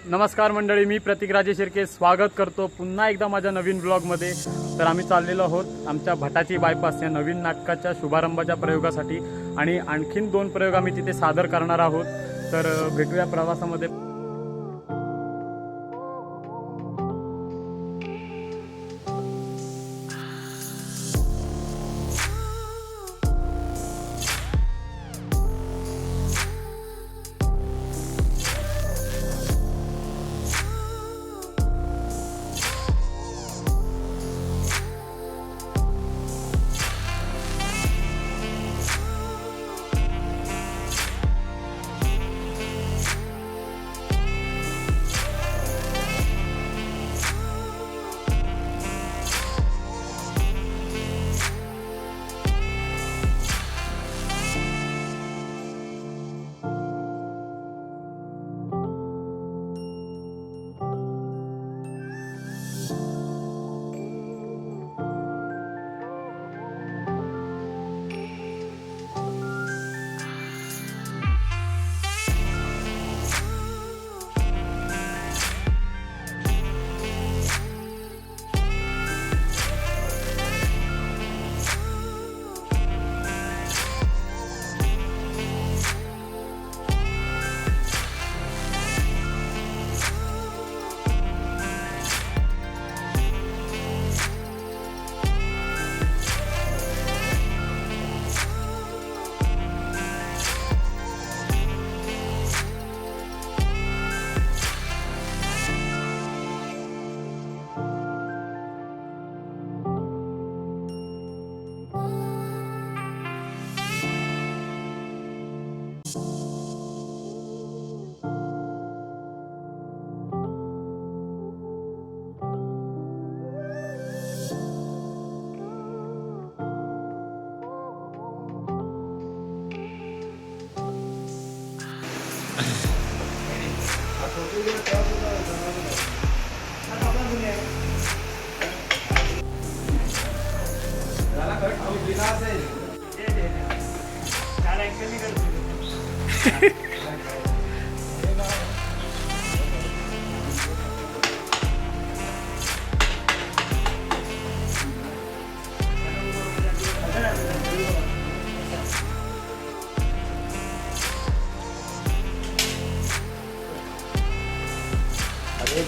नमस्कार मंडळी, मी प्रतीक राजे शिर्के स्वागत करतो पुन्हा एकदा माझ्या नवीन ब्लॉगमध्ये। तर आम्ही चाललेलो आहोत आमच्या भटाची बायपास या नवीन नाटकाच्या शुभारंभाच्या प्रयोगासाठी आणि आणखीन 2 प्रयोग आम्ही तिथे सादर करणार आहोत। तर भेटूया प्रवासामध्ये।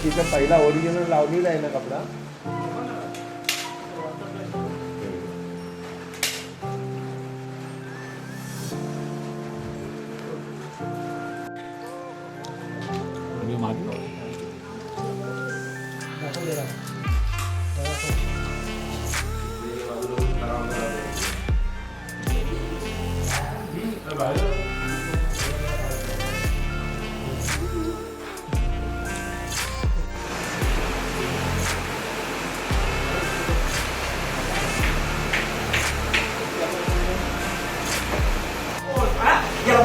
तिथं पहिला ओरिजिनल लावलेला आहे ना कपडा।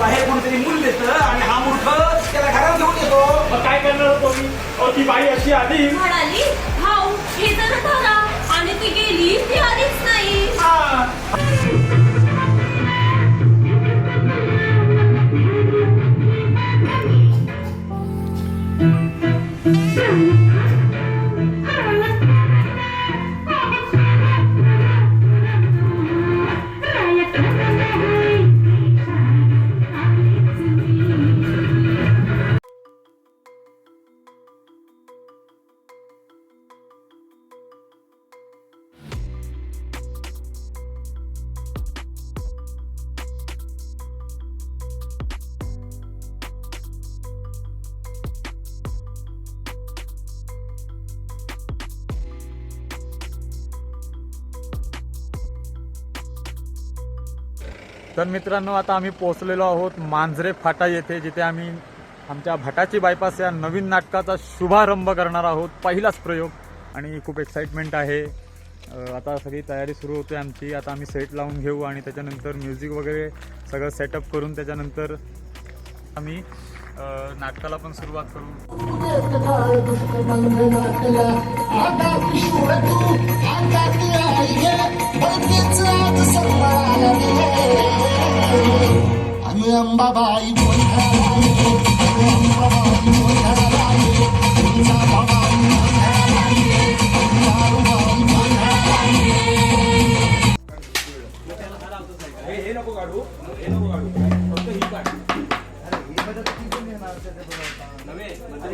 बाहेर कोणतरी मूल देतं आणि हा मूर्ख त्याला घरात घेऊन येतो। मग काय करणार होतो मी? ती बाई अशी आली म्हणाली, भाऊ हे तर धरा, आणि ती गेली, ती आलीच नाही। तर मित्रांनो, आता आम्ही पोहोचलेलो आहोत मांजरे फाटा येथे, जिथे आम्ही आमच्या भटाची बायपास या नवीन नाटकाचा शुभारंभ करणार आहोत। पहिलाच प्रयोग आणि खूप एक्साइटमेंट आहे। आता सगळी तयारी सुरू होते आमची। आता आम्ही सेट लावून घेऊ आणि त्याच्यानंतर म्युझिक वगैरे सगळं सेटअप करून त्याच्यानंतर आम्ही नाटकाला पण सुरुवात करू। अंबाबाई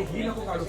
ही नको काढू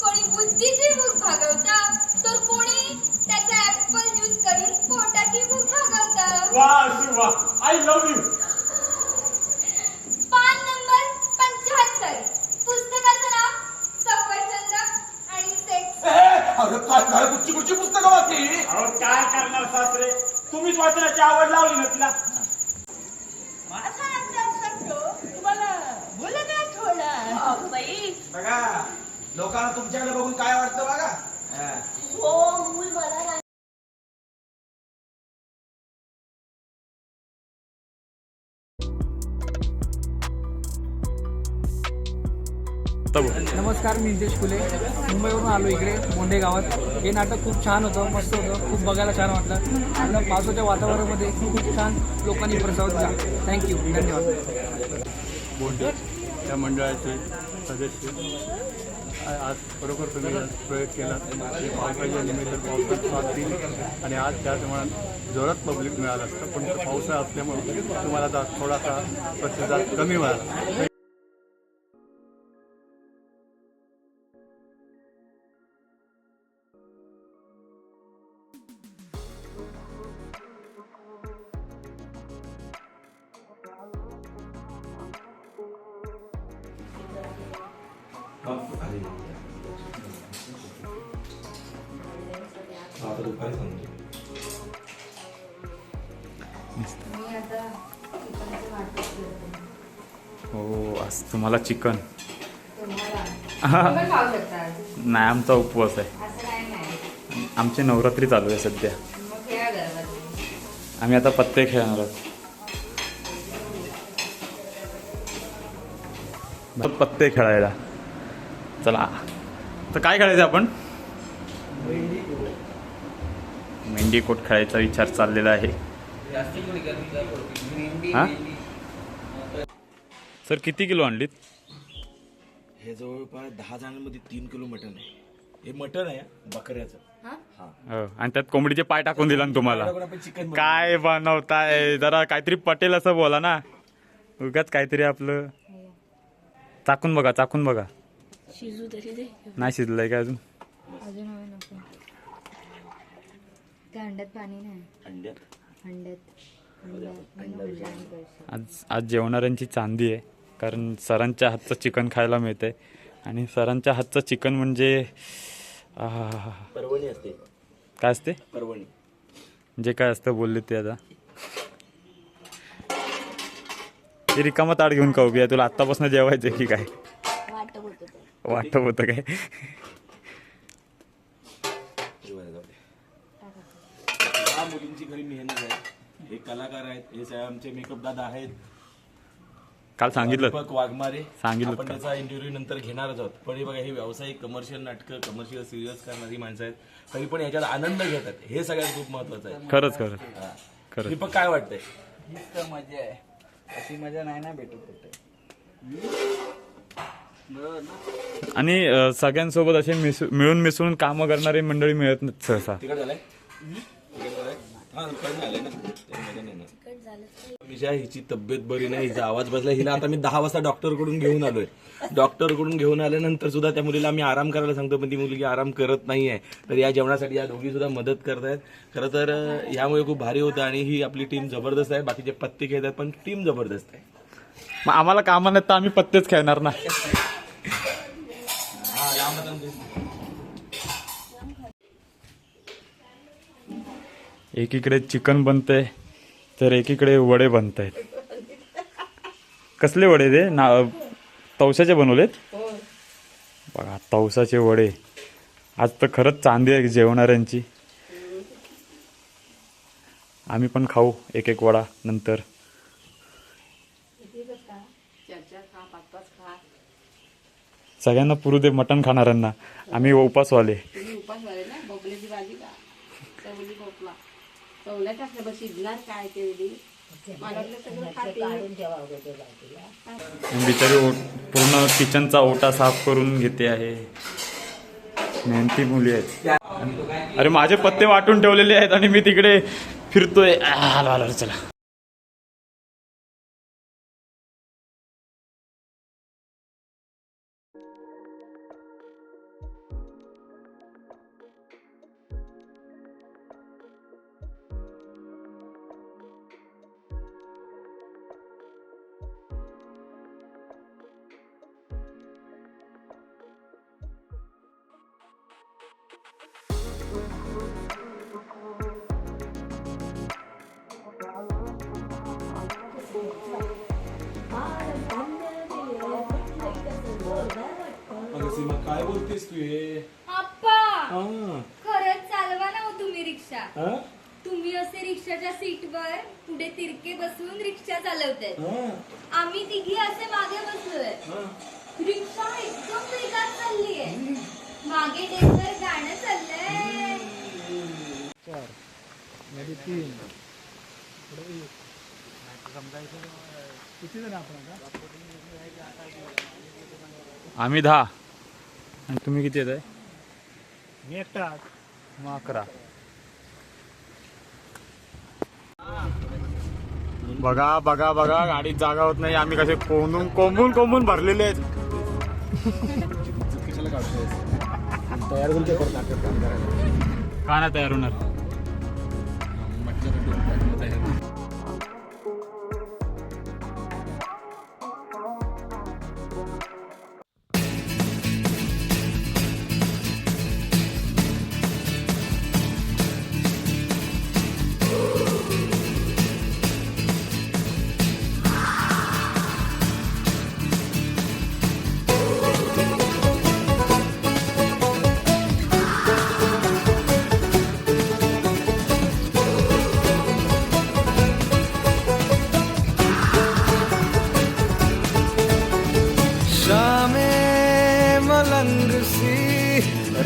कोणी बुद्धीची भूक भागवता तर कोणी त्याचा ऍपल ज्यूस करून पोटाची भूक भागवता. I love you. पान नंबर 75. पुस्तकाचं नाव सफरचंद आणि सेक्स. अरे काय काय कुठची कुठची पुस्तकं वाचली अहो काय करणार सासरे, तुम्हीच वाचनाची आवड लावली ना तिला. बाई बघा लोकांना तुमच्याकडे बघून काय वाटतं बघा हो मूल मला नाही. नमस्कार, मी नितेश फुले मुंबईवरून आलो इकडे मोंढे गावात. हे नाटक खूप छान होतं, मस्त होतं, खूप बघायला छान वाटलं. आणि पावसाच्या वातावरणामध्ये खूप छान लोकांनी प्रसाद दिला. थँक्यू, धन्यवाद. बोंडे त्या मंडळाचे सदस्य आज बरोबर तुम्ही प्रयोग केला. पावसाच्या निमित्त पावसात साथ दिली आणि आज त्या प्रमाणात जोरात पब्लिक मिळालं असतं, पण पावसाळा असल्यामुळे तुम्हाला आता थोडासा प्रतिसाद कमी मिळाला. आता दुपारी सांगतो हो आज तुम्हाला चिकन. नाही आमचा उपवास आहे. आमची नवरात्री चालू आहे सध्या. आम्ही आता पत्ते खेळणार आहोत. पत्ते खेळायला चला. तर काय खेळायचं आपण? मेंढीकोट खेळायचा विचार चाललेला आहे. हा सर किती किलो आणलीत? हे जवळपास 10 जणांमध्ये 3 किलो मटण आहे. हे मटण आहे बकऱ्याचं. हो, आणि त्यात कोंबडीचे पाय टाकून दिला ना तुम्हाला. आपण चिकन काय बनवताय? जरा काहीतरी पटेल असं बोला ना. उगाच काहीतरी आपलं. चाकून बघा, चाकून बघा. शिजू तरी दे. नाही शिजलंय का अजून? अजून हवं नको. त्या अंड्यात पाणी नाही. अंड्यात आज जेवणाऱ्यांची चांदी आहे, कारण सरांच्या हातचं चिकन खायला मिळतंय. आणि सरांच्या हातचं चिकन म्हणजे परवणी असते. काय असते? परवणी जे काय असतं बोलले ते. आता ते रिकामं ताट घेऊन का उभी आहे? तुला आत्तापासून जेवायचं की काय? वाटप होतं काय? या मुलींची खरी मेहनत आहे. हे कलाकार आहेत, हे सगळे आमचे मेकअप दादा आहेत. काल सांगितलं दीपक वाघमारे सांगितलं आपण का? त्याचा इंटरव्ह्यू नंतर घेणारच आहोत. पण हे बघा, हे व्यावसायिक कमर्शियल नाटकं, कमर्शियल सिरियल्स करणारी माणसं आहेत. तरी पण याच्यात आनंद घेतात, हे सगळ्यात खूप महत्वाचं आहे. खरंच खरंच हा. खरंच. दीपक काय वाटतंय? मजा आहे, अशी मजा नाही ना भेटत कुठे. आणि सगळ्यांसोबत असे मिळून मिसळून कामं करणारी मंडळी मिळत नाहीत सहसा. तिकड झालंय? तिकड झालंय? हा, तिकडनं आलंय ना. त्यामध्ये नाही ना. विषय हिची तब्येत बरी नाही, हिचा आवाज बसला. हिला आता मी 10 वाजता डॉक्टरकडून घेऊन आलोय. डॉक्टरकडून घेऊन आल्यानंतर सुद्धा त्या मुलीला आम्ही आराम करायला सांगतो, पण ती मुलगी आराम करत नाहीये. तर या जेवणासाठी या दोघी सुद्धा मदत करतायत. खरं तर यामुळे खूप भारी होतं आणि ही आपली टीम जबरदस्त आहे. बाकीचे पत्ते खेळतात पण टीम जबरदस्त आहे. मग आम्हाला कामा नाही तर आम्ही पत्तेच खेळणार ना. एकीकडे चिकन बनतंय तर एकीकडे वडे बनत आहेत. कसले वडे ते ना तवसाचे बनवलेत बघा. तवसाचे वडे आज तर खरंच चांदी आहे जेवणाऱ्यांची. आम्ही पण खाऊ एक एक वडा नंतर. सगळ्यांना पुरू दे मटण खाणाऱ्यांना. आम्ही उपासवाले. बिचारी पूर्ण किचनचा ओटा साफ करून घेते आहे. मेहनती मुली आहेत. अरे माझे पत्ते वाटून ठेवलेले आहेत आणि मी तिकडे फिरतोय. आलो चला. काय बोलतेस तू हे? आप्पा खरंच चालवा ना हो तुम्ही रिक्षा. तुम्ही असे रिक्षाच्या सीटवर पुढे तिरके बसून रिक्षा चालवतायत. आम्ही तिघी असे मागे बसलोय. रिक्षा एकदम वेगात चाललीये. मागे डेंजर गाणं चाललंय. आम्ही 10 आणि तुम्ही किती येत आहे? मी एकटा. मग 11. बघा बघा बघा गाडीत जागा होत नाही. आम्ही कसे कोंबून भरलेले आहेत. का नाही तयार होणार?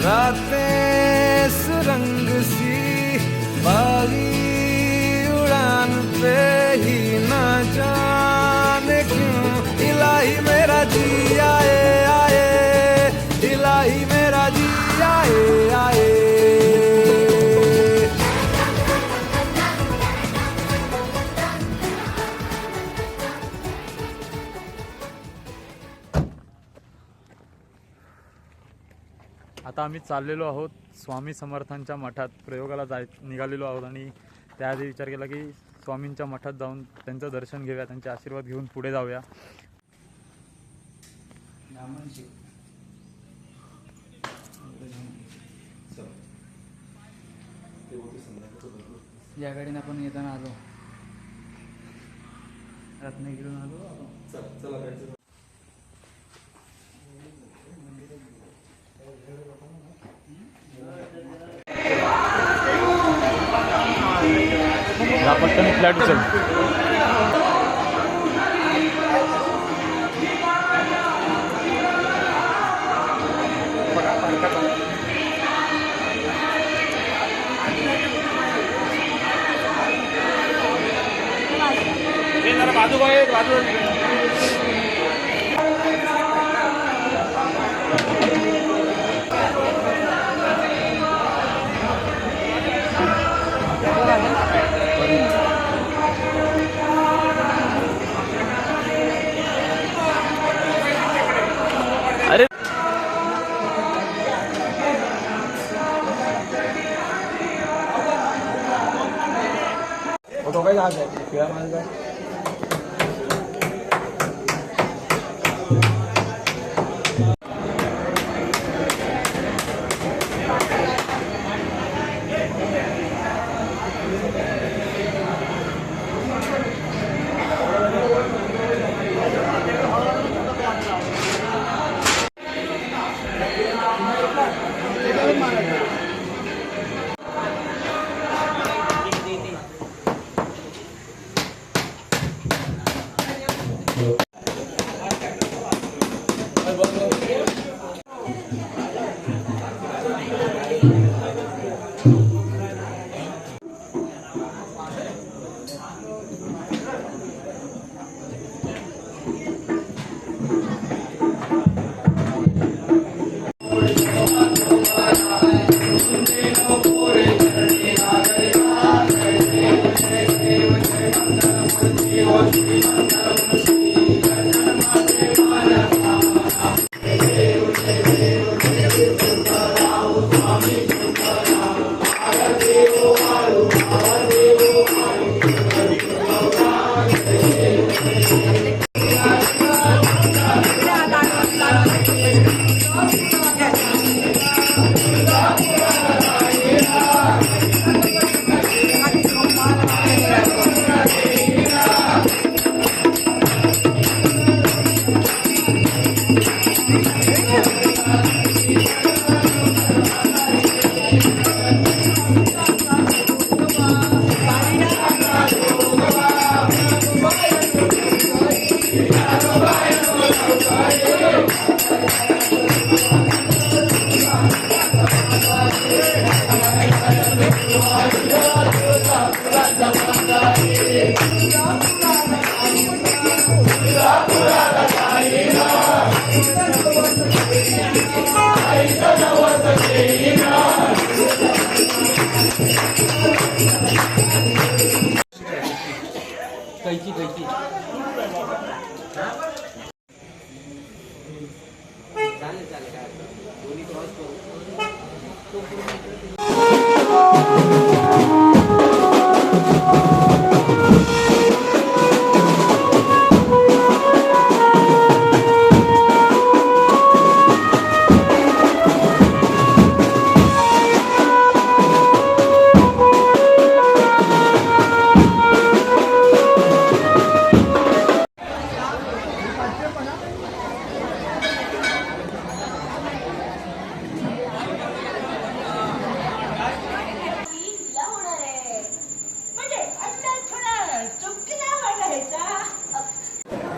रातें सुरंग सी बागी उड़ान पे ही ना जाने क्यों इलाही मेरा जी आए आए इलाही मेरा जी आए आए. आता आम्ही चाललेलो आहोत स्वामी समर्थांच्या मठात प्रयोगाला निघालेलो आहोत आणि त्याआधी विचार केला की स्वामींच्या मठात जाऊन त्यांचं दर्शन घेऊया, त्यांचे आशीर्वाद घेऊन पुढे जाऊया. या गाडीने आपण येताना आलो, रत्नागिरीहून आलो. पटकन फ्लॅट चल. बाजू बाजू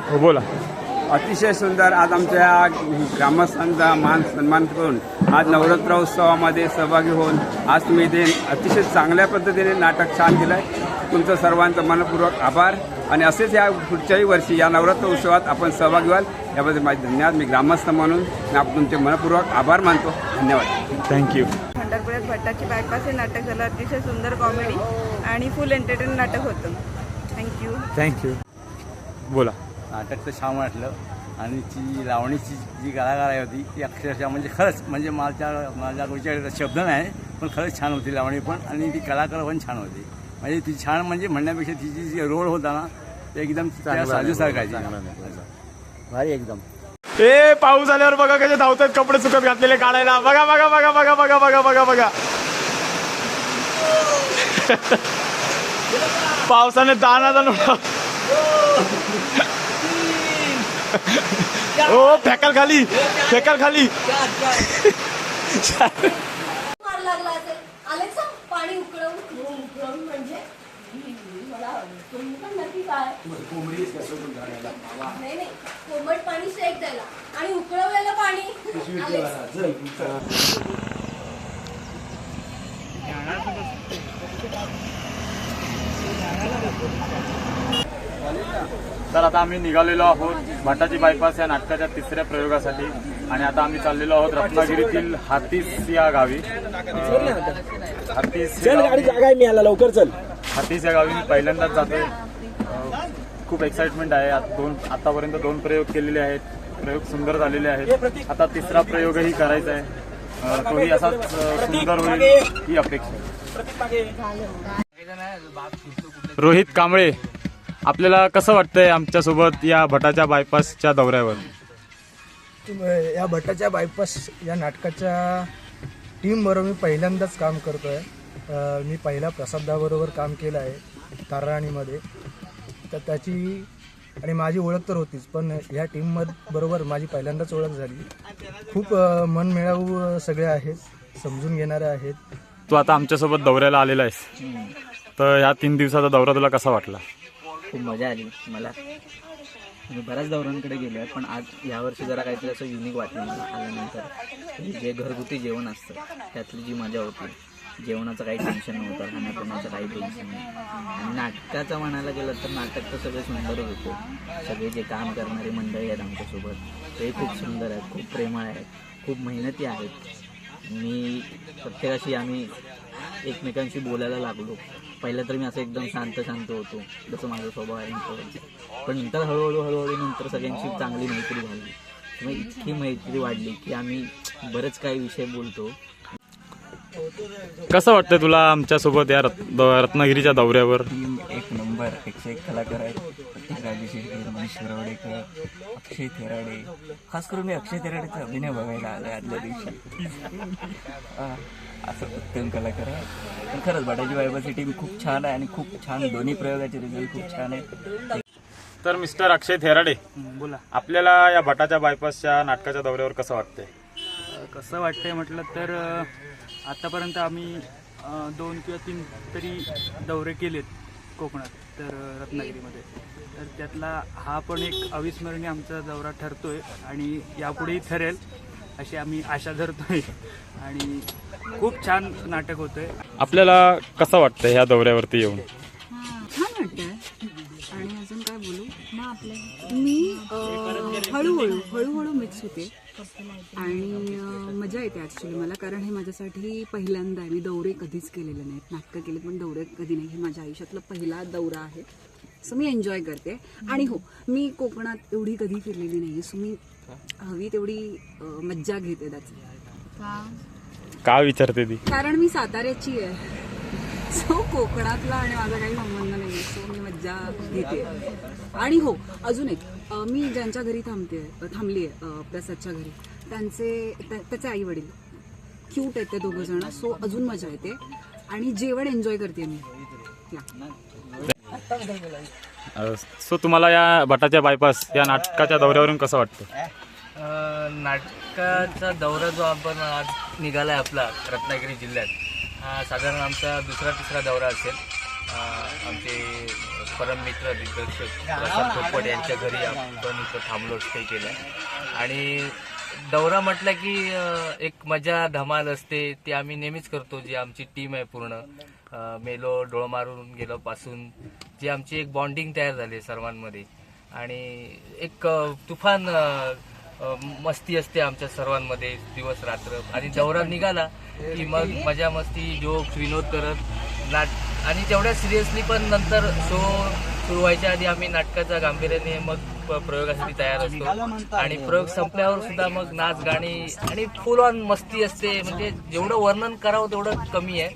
हो बोला. अतिशय सुंदर. आज आमच्या ग्रामस्थांचा मान सन्मान करून आज नवरात्र उत्सवामध्ये सहभागी होऊन आज तुम्ही इथे अतिशय चांगल्या पद्धतीने नाटक छान केलं आहे. तुमचं सर्वांचं मनपूर्वक आभार आणि असेच या पुढच्याही वर्षी या नवरात्र उत्सवात आपण सहभागी व्हाल याबद्दल माझे धन्यवाद. मी ग्रामस्थ म्हणून मी तुमचे मनपूर्वक आभार मानतो. धन्यवाद. थँक्यू. पंढरपुरात भट्टाची बायपास हे नाटक झालं. अतिशय सुंदर कॉमेडी आणि फुल एंटरटेन नाटक होतं. थँक्यू. थँक्यू. बोला. नाटक तर छान वाटलं आणि ती लावणीची जी कलाकार होती ती अक्षरशः म्हणजे खरंच म्हणजे माझ्या विचार शब्द नाही पण खरंच छान होती लावणी पण आणि ती कलाकार पण छान होती. म्हणजे ती छान म्हणजे म्हणण्यापेक्षा तिची जी रोल होता ना ते एकदम साजूसारखा भारी एकदम. ए पाऊस आल्यावर बघा कसे धावतात कपडे सुकत घातलेले काढायला. बघा बघा बघा बघा बघा बघा बघा बघा पावसाने दाना ओ फेकाल खाली फेकाल खाली. मार लागला असेल. अलेक्सा पाणी उकळवून म्हणजे मला पण नक्की काय नाही कोमट पाणी शेक द्यायला आणि उकळवलेलं पाणी. तर आता आम्ही निघालेलो आहोत भटाची बायपास या नाटकाच्या तिसऱ्या प्रयोगासाठी आणि आता आम्ही चाललेलो आहोत रत्नागिरीतील हातीस या गावी. हातीस या गावी मी पहिल्यांदाच जातोय. खूप एक्साइटमेंट आहे. आतापर्यंत 2 प्रयोग केलेले आहेत. प्रयोग सुंदर झालेले आहेत. आता तिसरा प्रयोगही करायचा आहे. तोही असाच सुंदर होईल ही अपेक्षा. रोहित कांबळे आपल्याला कसं वाटतंय आमच्यासोबत या भटाच्या बायपासच्या दौऱ्यावर? या भटाच्या बायपास या नाटकाच्या टीमबरोबर मी पहिल्यांदाच काम करतो आहे. मी पहिला प्रसादाबरोबर काम केलं आहे ताराणीमध्ये, तर त्याची आणि माझी ओळख तर होतीच, पण ह्या टीमबरोबर माझी पहिल्यांदाच ओळख झाली. खूप मनमिळावू सगळे आहेत, समजून घेणारे आहेत. तू आता आमच्यासोबत दौऱ्याला आलेला आहेस, तर ह्या 3 दिवसाचा दौरा तुला कसा वाटला? खूप मजा आली मला. मी बऱ्याच दौऱ्यांकडे गेलो आहे, पण आज यावर्षी जरा काहीतरी असं युनिक वाटलं मला आल्यानंतर. जे घरगुती जेवण असतं त्यातली जी मजा होती, जेवणाचं काही टेन्शन नव्हतं, खाण्यापिण्याचं काही टेन्शन नाही. आणि नाटकाचं म्हणायला गेलं तर नाटक तर सगळं सुंदरच होतं. सगळे जे काम करणारी मंडळी आहेत आमच्यासोबत ते खूप सुंदर आहेत, खूप प्रेमळ आहेत, खूप मेहनती आहेत. मी प्रत्येकाशी आम्ही एकमेकांशी बोलायला लागलो. पहिलं तर मी असं एकदम शांत होतो, जसं माझा स्वभाव आहे, पण नंतर हळूहळू नंतर सगळ्यांची चांगली मैत्री झाली. मग इतकी मैत्री वाढली की आम्ही बरेच काही विषय बोलतो. कसं वाटतंय तुला आमच्यासोबत या रत्नागिरीच्या दौऱ्यावर? टीम एक नंबर, 101 कलाकार आहेत. प्रत्येक राजेश्वर, मनीष शिरवडेकर, अक्षय थेराडे. खास करून मी अक्षय थेराडेचा अभिनय बघायला आलो आदल्या दिवशी. असं उत्तम कलाकार आहे. पण खरंच भटाची बायपासची टीम खूप छान आहे आणि खूप छान दोन्ही प्रयोगाचे रिझल्ट खूप छान आहे. तर मिस्टर अक्षय थेराडे, बोला. आपल्याला या भटाच्या बायपासच्या नाटकाच्या दौऱ्यावर कसं वाटतंय? कसं वाटतंय म्हटलं तर आतापर्यंत आम्ही 2 किंवा 3 तरी दौरे केलेत कोकणात, तर रत्नागिरीमध्ये. तर त्यातला हा पण एक अविस्मरणीय आमचा दौरा ठरतोय आणि यापुढेही ठरेल अशी आम्ही आशा धरतोय. आणि खूप छान नाटक होतंय. आपल्याला कसं वाटतंय ह्या दौऱ्यावरती येऊन? छान वाटतंय. आणि अजून काय बोलू मी हळूहळू मिक्स होते आणि मजा येते ॲक्च्युली मला, कारण हे माझ्यासाठी पहिल्यांदा आहे. मी दौरे कधीच केलेले नाहीत, नाटकं केलेत पण दौरे कधी नाही. हे माझ्या आयुष्यातला पहिला दौरा आहे, सो मी एन्जॉय करते. आणि हो, मी कोकणात एवढी कधी फिरलेली नाही, सो मी हवी तेवढी मज्जा घेते त्याची. का विचारते ती? कारण मी साताऱ्याची आहे, सो कोकणातला आणि माझा काही संबंध नाही, सो मी मज्जा घेते. आणि हो, अजून एक, मी ज्यांच्या घरी थांबली आहे प्रसादच्या घरी, त्याचे आई वडील क्यूट आहेत ते 2 जण, सो अजून मजा येते आणि जेवण एन्जॉय करते मी. सो तुम्हाला या भटाच्या बायपास या नाटकाच्या दौऱ्यावरून कसं वाटतं? नाटकाचा दौरा जो आपण आज निघाला आहे आपला रत्नागिरी जिल्ह्यात, हा साधारण आमचा 2-3 दौरा असेल. आमचे परममित्र दिग्दर्शक प्रसाद पोपट यांच्या घरी आपण इथं थांबलो, स्टे केलं. आणि दौरा म्हटलं की एक मजा धमाल असते, ती आम्ही नेहमीच करतो. जी आमची टीम आहे पूर्ण, मेलो डोळ मारून गेलो पासून जी आमची एक बॉन्डिंग तयार झाली सर्वांमध्ये आणि एक तुफान मस्ती असते आमच्या सर्वांमध्ये दिवस रात्र. आणि दौरा निघाला की मग मजा मस्ती जोक्स विनोद करत आणि तेवढ्या सिरियसली पण नंतर शो सुरू व्हायच्या आधी आम्ही नाटकाच्या गांभीर्याने मग प्रयोगासाठी तयार असतो. आणि प्रयोग संपल्यावर सुद्धा मग नाच गाणी आणि फुल ऑन मस्ती असते. म्हणजे जेवढं वर्णन करावं तेवढं कमी आहे.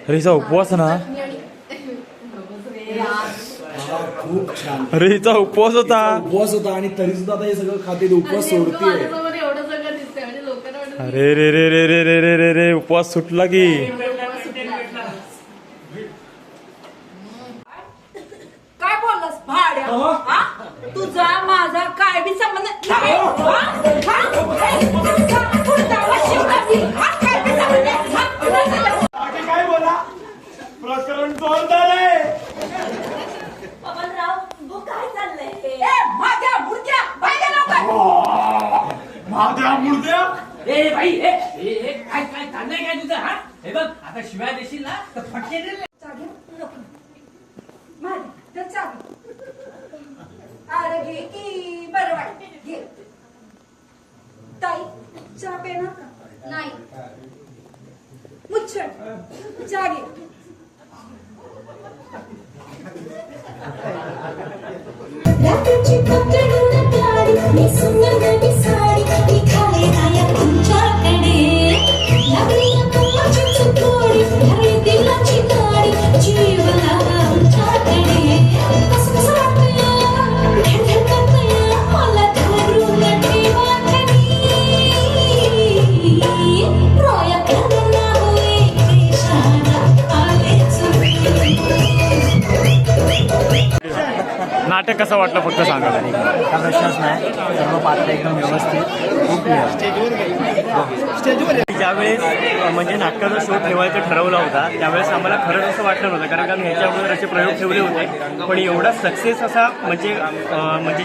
अरे हिचा उपवास ना, अरे हिचा उपवास होता. आणि तरी सुद्धा आता हे सगळं खाते, उपवास सोडते. अरे रे रे रे रे रे रे रे रे उपवास सुटला की. काय बोललास भाड्या? तुझा माझा काय बी संबंध काय बोला, प्रकरण जोरदार आहे. काय चाललंय? माझ्या मुर्द्या माझ्या मुर्द्या. ए भाई ए काय काय चाललंय काय तुझं? हा हे बघ आता शिवाय देशील ना तर फटके दे. अरे घे की बरं वाटते. घे ताई, चहा पेणार का? नाही. मुच्छड चहा घे. नाटक कसं वाटलं फक्त सांगा. हा प्रश्नच नाही, सर्व पात्र एकदम व्यवस्थित, खूप ज्यावेळेस म्हणजे नाटकाचा शो ठेवायचा ठरवला होता त्यावेळेस आम्हाला खरंच असं वाटलं नव्हतं, कारण आम्ही ह्याच्या अगोदर असे प्रयोग ठेवले होते, पण एवढा सक्सेस असा म्हणजे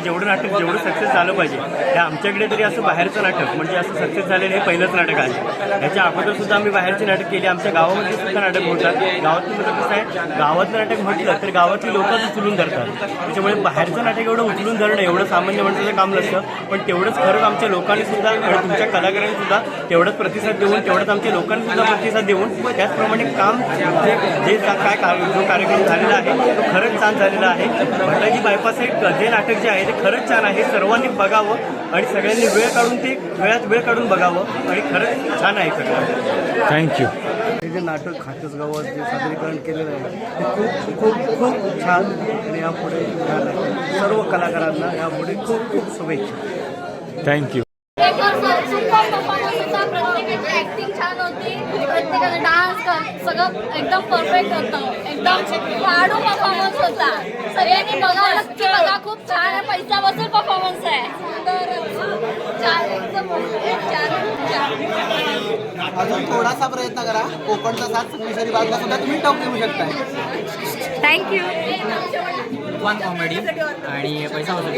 जेवढं नाटक जेवढं सक्सेस झालं पाहिजे त्या आमच्याकडे तरी असं बाहेरचं नाटक म्हणजे असं सक्सेस झालेलं हे पहिलंच नाटक आहे. ह्याच्या अगोदर सुद्धा आम्ही बाहेरचे नाटक केली, आमच्या गावामध्ये सुद्धा नाटक होतात. गावातलं नाटक कसं आहे, गावातलं नाटक म्हटलं तर गावातली लोकच उचलून धरतात, त्याच्यामुळे बाहेरचं नाटक एवढं उचलून धरणं एवढं सामान्य माणसाचं काम नसतं, पण तेवढंच खरंच आमच्या लोकांनी सुद्धा आणि तुमच्या कलाकारांनी सुद्धा तेवढंच प्रतिसाद देऊन, तेवढंच आमच्या लोकांनी सुद्धा प्रतिसाद देऊन त्याचप्रमाणे काम जे काय जो कार्यक्रम झालेला आहे तो खरंच छान झालेला आहे. भटाजी बायपास हे नाटक जे आहे ते खरंच छान आहे, सर्वांनी बघावं आणि सगळ्यांनी वेळ काढून ते वेळ काढून बघावं आणि खरंच छान आहे सगळं. थँक्यू. हे जे नाटक खाटस गावात जे सादरीकरण केलेलं आहे ते खूप खूप खूप छान आणि यापुढे सर्व कलाकारांना यापुढे खूप खूप शुभेच्छा. थँक्यू. प्रत्येकाची ऍक्टिंग छान होती, प्रत्येकाचा डान्स सगळं एकदम परफेक्ट होतं, एकदम वाढू परफॉर्मन्स होता. सगळ्यांनी बघा, नक्की बघा, खूप छान आहे, पैसा वसूल परफॉर्मन्स आहे. अजून थोडासा प्रयत्न करा, कोकणचा साथ किशोरी बागला सुद्धा तुम्ही टॉप देऊ शकताय. थँक्यू. फन कॉमेडी आणि पैसा वसूल.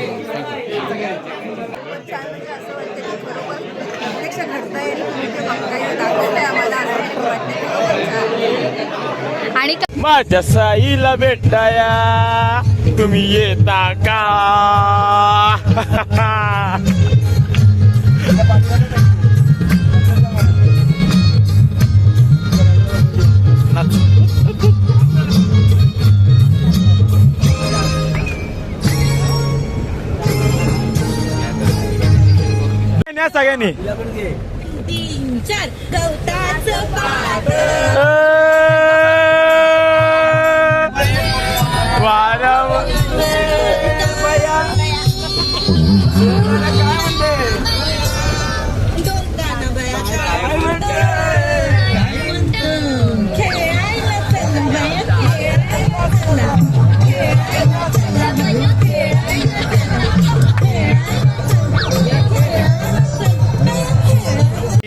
आणि माझ्या साईला भेटाया तुम्ही येता का? सगळ्यांनी 3 4 गवताचं पात.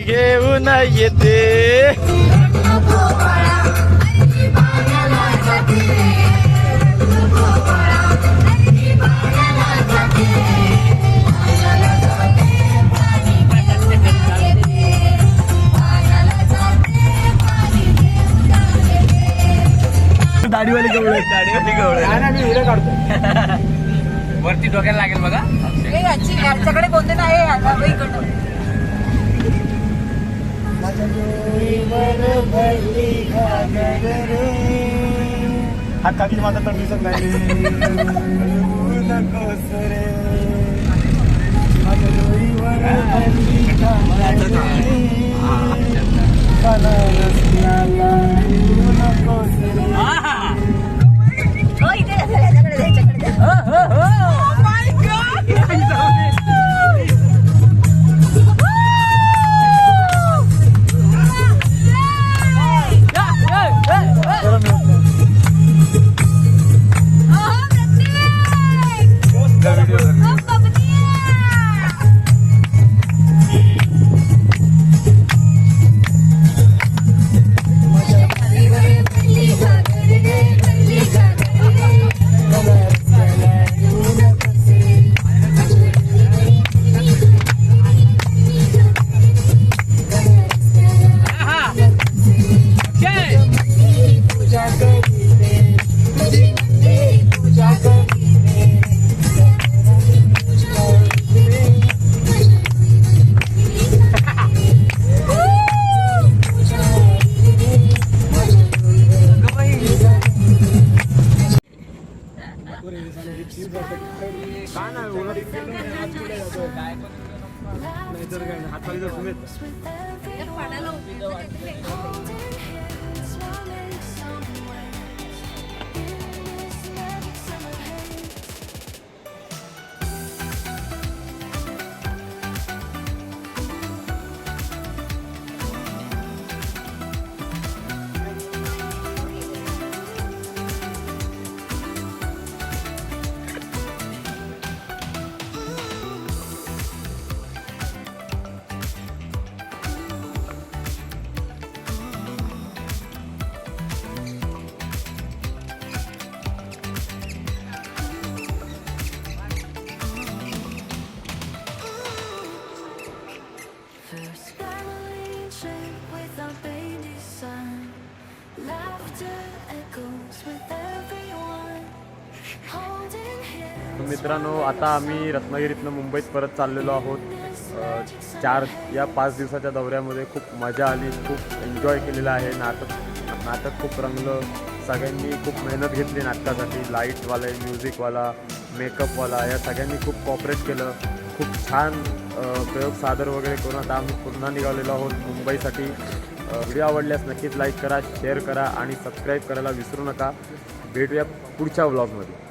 घेऊन येते दाढीवाली गवळ मी व्हिडिओ काढतो. वरती डोक्याला लागेल बघा. याच्याकडे कोणते नाही हा कधी माझा तर दिसत नाही. माझ्या नाहीतर काय नाही, हातपाय जर सुमेत मित्रांनो, आता आम्ही रत्नागिरीतनं मुंबईत परत चाललेलो आहोत. 4-5 दिवसाच्या दौऱ्यामध्ये खूप मजा आली, खूप एन्जॉय केलेलं आहे. नाटक खूप रंगलं. सगळ्यांनी खूप मेहनत घेतली नाटकासाठी. लाईटवाला, म्युझिकवाला, मेकअपवाला या सगळ्यांनी खूप कॉपरेट केलं. खूप छान प्रयोग सादर वगैरे करून आता आम्ही पुन्हा निघालेलो आहोत मुंबईसाठी. व्हिडिओ आवडल्यास नक्कीच लाईक करा, शेअर करा आणि सबस्क्राईब करायला विसरू नका. भेटूया पुढच्या व्लॉगमध्ये.